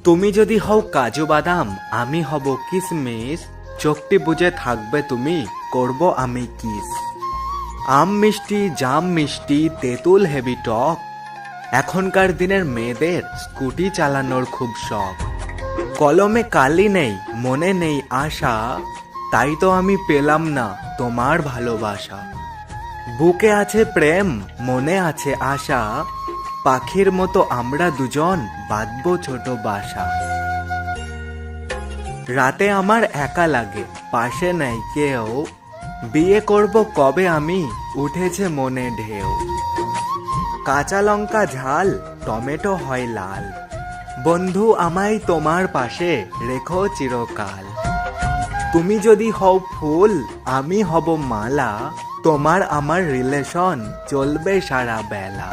তুমি যদি হও কাজু বাদাম, আমি হব কিসমিস। চোখটি বুঝে থাকবে তুমি, করব আমি কিস। আম মিষ্টি, জাম মিষ্টি, তেঁতুল হেভি টক। এখনকার দিনের মেয়েদের স্কুটি চালানোর খুব শখ। কলমে কালি নেই, মনে নেই আশা, তাই তো আমি পেলাম না তোমার ভালোবাসা। বুকে আছে প্রেম, মনে আছে আশা, পাখির মতো আমরা দুজন বাঁধবো ছোট বাসা। রাতে আমার একা লাগে, পাশে নেই কেউ, বিয়ে করব কবে আমি, উঠেছে মনে ঢেউ। কাঁচা লঙ্কা ঝাল, টমেটো হয় লাল, বন্ধু আমায় তোমার পাশে রেখো চিরকাল। তুমি যদি হও ফুল, আমি হব মালা, তোমার আমার রিলেশন চলবে সারা বেলা।